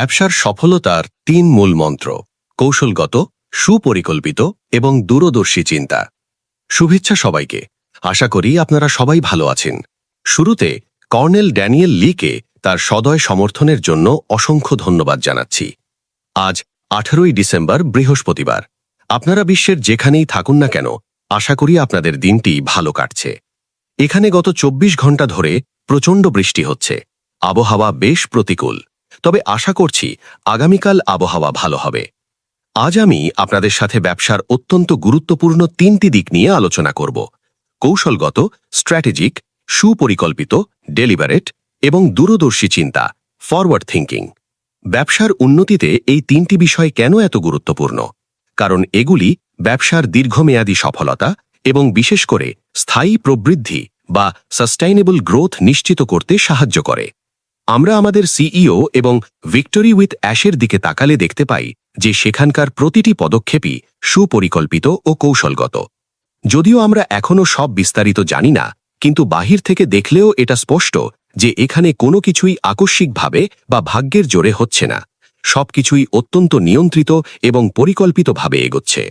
ব্যবসার সফলতার তিন মূল মন্ত্র: কৌশলগত, সুপরিকল্পিত এবং দূরদর্শী চিন্তা। শুভেচ্ছা সবাইকে। আশা করি আপনারা সবাই ভালো আছেন। শুরুতে কর্নেল ড্যানিয়েল লিকে তার সদয় সমর্থনের জন্য অসংখ্য ধন্যবাদ জানাচ্ছি। আজ 18ই ডিসেম্বর, বৃহস্পতিবার। আপনারা বিশ্বের যেখানেই থাকুন না কেন, আশা করি আপনাদের দিনটি ভালো কাটছে। এখানে গত 24 ঘন্টা ধরে প্রচণ্ড বৃষ্টি হচ্ছে। আবহাওয়া বেশ প্রতিকূল, তবে আশা করছি আগামীকাল আবহাওয়া ভালো হবে। আজ আমি আপনাদের সাথে ব্যবসার অত্যন্ত গুরুত্বপূর্ণ তিনটি দিক নিয়ে আলোচনা করব: কৌশলগত, স্ট্র্যাটেজিক, সুপরিকল্পিত, ডেলিভারেট এবং দূরদর্শী চিন্তা, ফরওয়ার্ড থিঙ্কিং। ব্যবসার উন্নতিতে এই তিনটি বিষয় কেন এত গুরুত্বপূর্ণ? কারণ এগুলি ব্যবসার দীর্ঘমেয়াদী সফলতা এবং বিশেষ করে স্থায়ী প্রবৃদ্ধি বা সাস্টেইনেবল গ্রোথ নিশ্চিত করতে সাহায্য করে। আমরা আমাদের সিইও এবং ভিক্টরি উইথ অ্যাশের দিকে তাকালে দেখতে পাই যে সেখানকার প্রতিটি পদক্ষেপই সুপরিকল্পিত ও কৌশলগত। যদিও আমরা এখনও সব বিস্তারিত জানি না, কিন্তু বাহির থেকে দেখলেও এটা স্পষ্ট যে এখানে কোনো কিছুই আকস্মিকভাবে বা ভাগ্যের জোরে হচ্ছে না। সবকিছুই অত্যন্ত নিয়ন্ত্রিত এবং পরিকল্পিতভাবে এগোচ্ছে।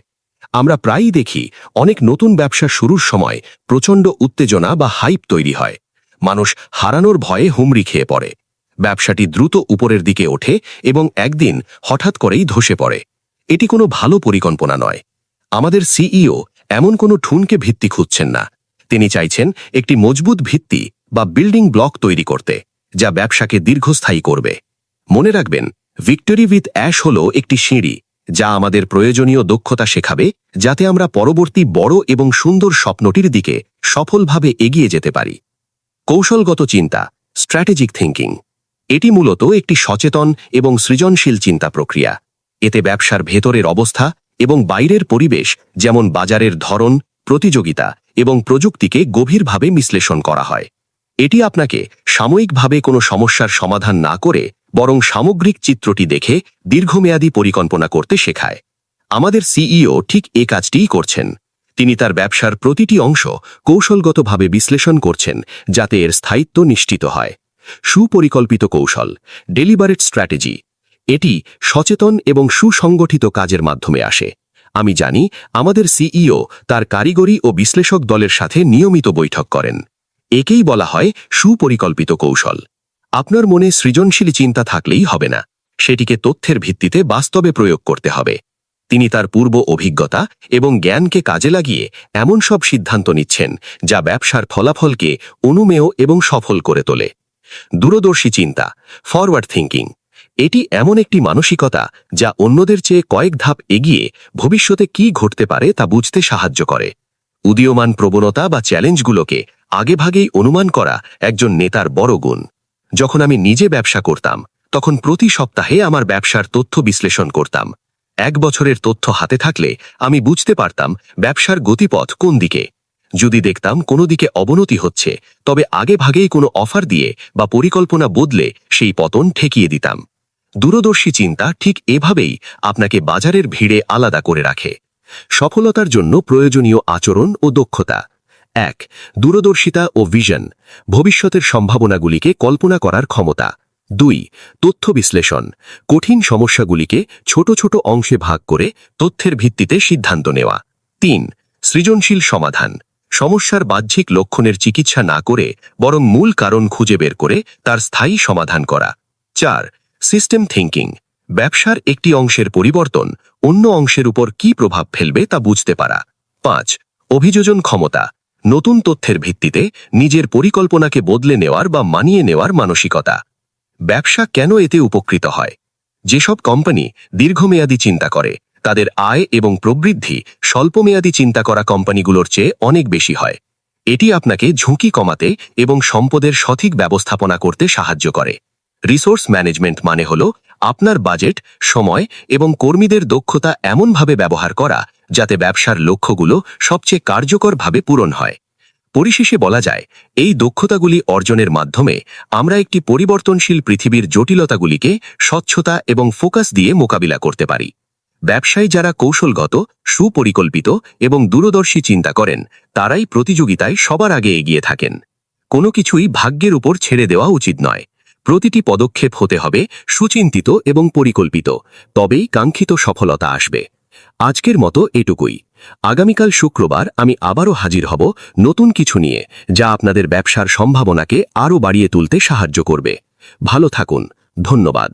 আমরা প্রায়ই দেখি অনেক নতুন ব্যবসা শুরুর সময় প্রচণ্ড উত্তেজনা বা হাইপ তৈরি হয়। মানুষ হারানোর ভয়ে হুমড়ি খেয়ে পড়ে। ব্যবসাটি দ্রুত উপরের দিকে ওঠে এবং একদিন হঠাৎ করেই ধসে পড়ে। এটি কোনো ভালো পরিকল্পনা নয়। আমাদের সিইও এমন কোনো ঠুনকে ভিত্তি খুঁজছেন না। তিনি চাইছেন একটি মজবুত ভিত্তি বা বিল্ডিং ব্লক তৈরি করতে, যা ব্যবসাকে দীর্ঘস্থায়ী করবে। মনে রাখবেন, ভিক্টরি উইথ অ্যাশ হল একটি সিঁড়ি, যা আমাদের প্রয়োজনীয় দক্ষতা শেখাবে, যাতে আমরা পরবর্তী বড় এবং সুন্দর স্বপ্নটির দিকে সফলভাবে এগিয়ে যেতে পারি। কৌশলগত চিন্তা, স্ট্র্যাটেজিক থিঙ্কিং। এটি মূলত একটি সচেতন এবং সৃজনশীল চিন্তা প্রক্রিয়া। এতে ব্যবসার ভেতরের অবস্থা এবং বাইরের পরিবেশ, যেমন বাজারের ধরন, প্রতিযোগিতা এবং প্রযুক্তিকে গভীরভাবে বিশ্লেষণ করা হয়। এটি আপনাকে সাময়িকভাবে কোনো সমস্যার সমাধান না করে বরং সামগ্রিক চিত্রটি দেখে দীর্ঘমেয়াদী পরিকল্পনা করতে শেখায়। আমাদের সিইও ঠিক এ কাজটিই করছেন। তিনি তার ব্যবসার প্রতিটি অংশ কৌশলগতভাবে বিশ্লেষণ করছেন, যাতে এর স্থায়িত্ব নিশ্চিত হয়। সুপরিকল্পিত কৌশল, ডেলিভারেট স্ট্র্যাটেজি। এটি সচেতন এবং সুসংগঠিত কাজের মাধ্যমে আসে। আমি জানি আমাদের সিইও তার কারিগরি ও বিশ্লেষক দলের সাথে নিয়মিত বৈঠক করেন। একেই বলা হয় সুপরিকল্পিত কৌশল। আপনার মনে সৃজনশীল চিন্তা থাকলেই হবে না, সেটিকে তথ্যের ভিত্তিতে বাস্তবে প্রয়োগ করতে হবে। তিনি তার পূর্ব অভিজ্ঞতা এবং জ্ঞানকে কাজে লাগিয়ে এমন সব সিদ্ধান্ত নিচ্ছেন যা ব্যবসার ফলাফলকে অনুমেয় এবং সফল করে তোলে। দূরদর্শী চিন্তা, ফরওয়ার্ড থিঙ্কিং। এটি এমন একটি মানসিকতা যা অন্যদের চেয়ে কয়েক ধাপ এগিয়ে ভবিষ্যতে কি ঘটতে পারে তা বুঝতে সাহায্য করে। উদীয়মান প্রবণতা বা চ্যালেঞ্জগুলোকে আগেভাগেই অনুমান করা একজন নেতার বড় গুণ। যখন আমি নিজে ব্যবসা করতাম, তখন প্রতি সপ্তাহে আমার ব্যবসার তথ্য বিশ্লেষণ করতাম। 1 বছরের তথ্য হাতে থাকলে আমি বুঝতে পারতাম ব্যবসার গতিপথ কোন দিকে। যদি দেখতাম কোনো দিকে অবনতি হচ্ছে, তবে আগেভাগেই কোনো অফার দিয়ে বা পরিকল্পনা বদলে সেই পতন ঠেকিয়ে দিতাম। দূরদর্শী চিন্তা ঠিক এভাবেই আপনাকে বাজারের ভিড়ে আলাদা করে রাখে। সফলতার জন্য প্রয়োজনীয় আচরণ ও দক্ষতা: 1. দূরদর্শিতা ও ভিশন, ভবিষ্যতের সম্ভাবনাগুলিকে কল্পনা করার ক্ষমতা। 2. তথ্য বিশ্লেষণ, কঠিন সমস্যাগুলিকে ছোট ছোট অংশে ভাগ করে তথ্যের ভিত্তিতে সিদ্ধান্ত নেওয়া। 3. সৃজনশীল সমাধান, সমস্যার বাহ্যিক লক্ষণের চিকিৎসা না করে বরং মূল কারণ খুঁজে বের করে তার স্থায়ী সমাধান করা। 4. সিস্টেম থিঙ্কিং, ব্যবসার একটি অংশের পরিবর্তন অন্য অংশের উপর কী প্রভাব ফেলবে তা বুঝতে পারা। 5. অভিযোজন ক্ষমতা, নতুন তথ্যের ভিত্তিতে নিজের পরিকল্পনাকে বদলে নেওয়ার বা মানিয়ে নেওয়ার মানসিকতা। ব্যবসা কেন এতে উপকৃত হয়? যেসব কোম্পানি দীর্ঘমেয়াদী চিন্তা করে, তাদের আয় এবং প্রবৃদ্ধি স্বল্পমেয়াদী চিন্তা করা কোম্পানিগুলোর চেয়ে অনেক বেশি হয়। এটি আপনাকে ঝুঁকি কমাতে এবং সম্পদের সঠিক ব্যবস্থাপনা করতে সাহায্য করে। রিসোর্স ম্যানেজমেন্ট মানে হল আপনার বাজেট, সময় এবং কর্মীদের দক্ষতা এমনভাবে ব্যবহার করা যাতে ব্যবসার লক্ষ্যগুলো সবচেয়ে কার্যকরভাবে পূরণ হয়। পরিশেষে বলা যায়, এই দক্ষতাগুলি অর্জনের মাধ্যমে আমরা একটি পরিবর্তনশীল পৃথিবীর জটিলতাগুলিকে স্বচ্ছতা এবং ফোকাস দিয়ে মোকাবিলা করতে পারি। ব্যবসায়ী যারা কৌশলগত, সুপরিকল্পিত এবং দূরদর্শী চিন্তা করেন, তারাই প্রতিযোগিতায় সবার আগে এগিয়ে থাকেন। কোনো কিছুই ভাগ্যের উপর ছেড়ে দেওয়া উচিত নয়। প্রতিটি পদক্ষেপ হতে হবে সুচিন্তিত এবং পরিকল্পিত, তবেই কাঙ্ক্ষিত সফলতা আসবে। আজকের মতো এটুকুই। আগামীকাল শুক্রবার আমি আবারও হাজির হব নতুন কিছু নিয়ে, যা আপনাদের ব্যবসার সম্ভাবনাকে আরও বাড়িয়ে তুলতে সাহায্য করবে। ভালো থাকুন। ধন্যবাদ।